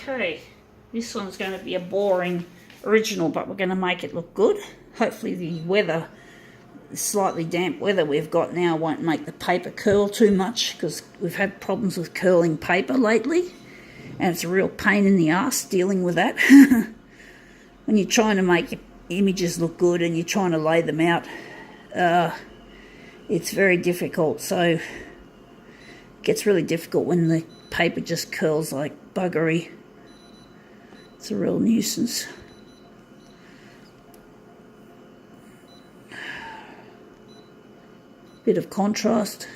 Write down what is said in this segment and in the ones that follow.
Okay, this one's going to be a boring original, but we're going to make it look good. Hopefully the weather, the slightly damp weather we've got now, won't make the paper curl too much, because we've had problems with curling paper lately, and it's a real pain in the ass dealing with that. When you're trying to make your images look good and you're trying to lay them out, it's very difficult. So it gets really difficult when the paper just curls like buggery. It's a real nuisance. Bit of contrast.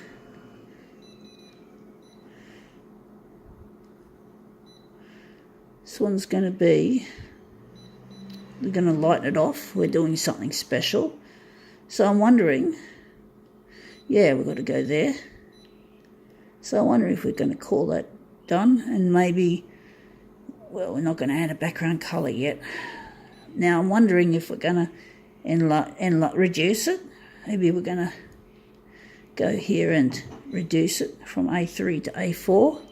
This one's going to be, we're going to lighten it off. We're doing something special. So I'm wondering, yeah, we've got to go there. So I wonder if we're going to call that done, and maybe, well, we're not going to add a background colour yet. Now I'm wondering if we're going to reduce it. Maybe we're going to go here and reduce it from A3 to A4.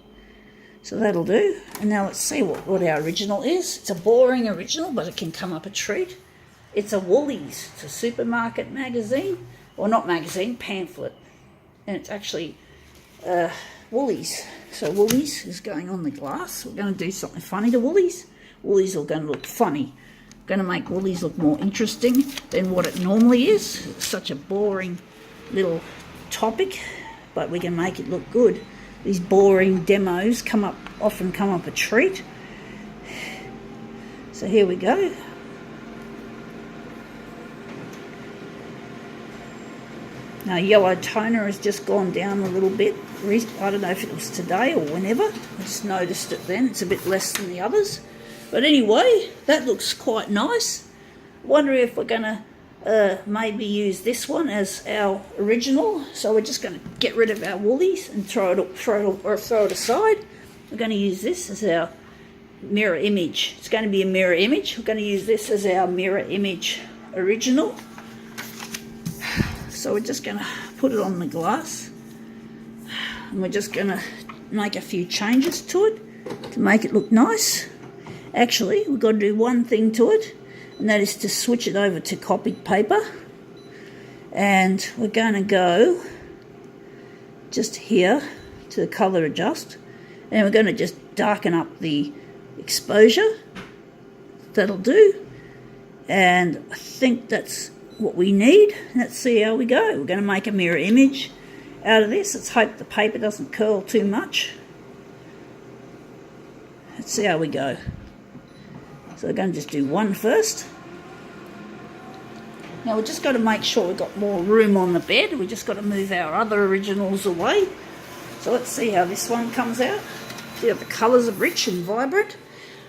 So that'll do. And now let's see what our original is. It's a boring original, but it can come up a treat. It's a Woolies. It's a supermarket magazine. Or not magazine, pamphlet. And it's actually Woolies. So Woolies is going on the glass. We're going to do something funny to Woolies. Woolies are going to look funny. We're going to make Woolies look more interesting than what it normally is. It's such a boring little topic, but we can make it look good. These boring demos often come up a treat. So here we go. Now yellow toner has just gone down a little bit. I don't know if it was today or whenever. I just noticed it then. It's a bit less than the others. But anyway, that looks quite nice. Wonder if we're going to maybe use this one as our original. So we're just going to get rid of our Woolies and throw it aside. We're going to use this as our mirror image. It's going to be a mirror image. We're going to use this as our mirror image original. So we're just going to put it on the glass, and we're just going to make a few changes to it to make it look nice. Actually, we've got to do one thing to it, and that is to switch it over to copied paper. And we're going to go just here to the colour adjust, and we're going to just darken up the exposure. That'll do. And I think that's what we need. Let's see how we go. We're going to make a mirror image out of this. Let's hope the paper doesn't curl too much. Let's see how we go. So we're going to just do one first. Now we've just got to make sure we've got more room on the bed. We've just got to move our other originals away. So let's see how this one comes out. See how the colours are rich and vibrant.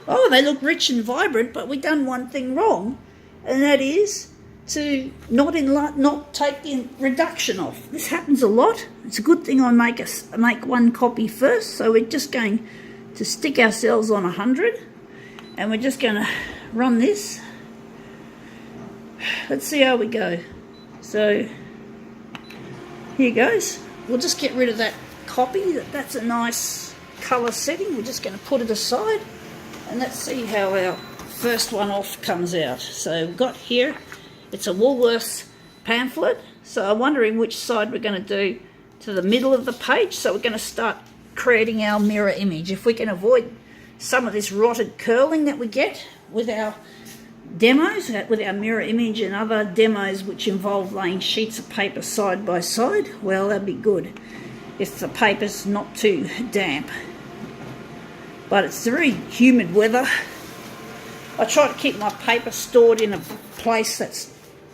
Oh, they look rich and vibrant, but we've done one thing wrong, and that is to not take the reduction off. This happens a lot. It's a good thing I make one copy first. So we're just going to stick ourselves on 100, and we're just going to run this. Let's see how we go. So here goes. We'll just get rid of that copy. That's a nice colour setting. We're just going to put it aside, and let's see how our first one off comes out. So we've got here, it's a Woolworths pamphlet. So I'm wondering which side we're going to do to the middle of the page. So we're going to start creating our mirror image. If we can avoid some of this rotted curling that we get with our demos, with our mirror image and other demos which involve laying sheets of paper side by side, well, that'd be good if the paper's not too damp. But it's very humid weather. I try to keep my paper stored in a place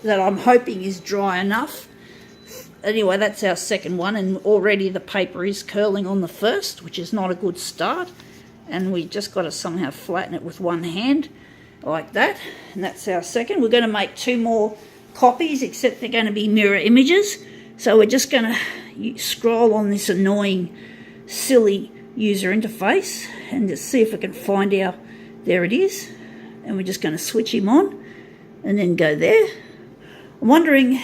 that I'm hoping is dry enough. Anyway, that's our second one, and already the paper is curling on the first, which is not a good start. And we just got to somehow flatten it with one hand, like that. And that's our second. We're going to make two more copies, except they're going to be mirror images. So we're just going to scroll on this annoying, silly user interface and just see if we can find our, there it is. And we're just going to switch him on and then go there. I'm wondering,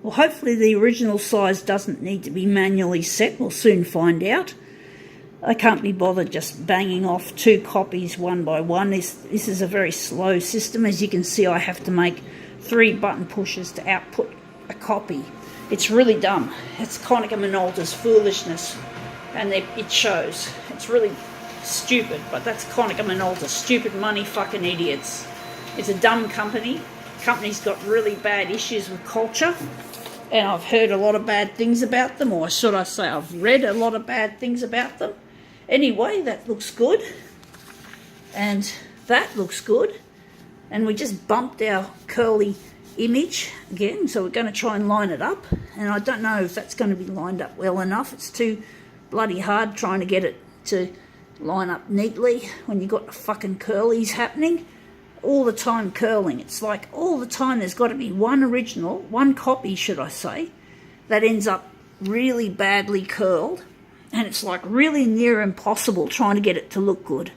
well, hopefully the original size doesn't need to be manually set. We'll soon find out. I can't be bothered just banging off 2 copies one by one. This is a very slow system. As you can see, I have to make 3 button pushes to output a copy. It's really dumb. It's Konica Minolta's foolishness, and it shows. It's really stupid, but that's Konica Minolta. Stupid money fucking idiots. It's a dumb company. Company's got really bad issues with culture, and I've heard a lot of bad things about them, or should I say I've read a lot of bad things about them. Anyway, that looks good, and that looks good, and we just bumped our curly image again, so we're going to try and line it up, and I don't know if that's going to be lined up well enough. It's too bloody hard trying to get it to line up neatly when you got the fucking curlies happening all the time. Curling, it's like all the time there's got to be one copy should I say, that ends up really badly curled, and it's like really near impossible trying to get it to look good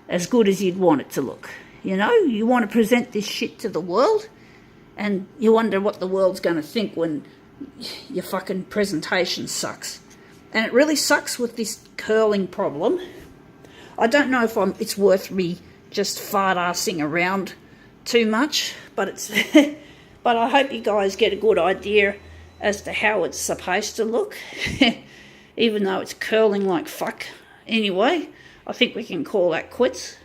as you'd want it to look. You know, you want to present this shit to the world, and you wonder what the world's going to think when your fucking presentation sucks. And it really sucks with this curling problem. I don't know if it's worth me just fart-arsing around too much, but it's but I hope you guys get a good idea as to how it's supposed to look, even though it's curling like fuck. Anyway, I think we can call that quits.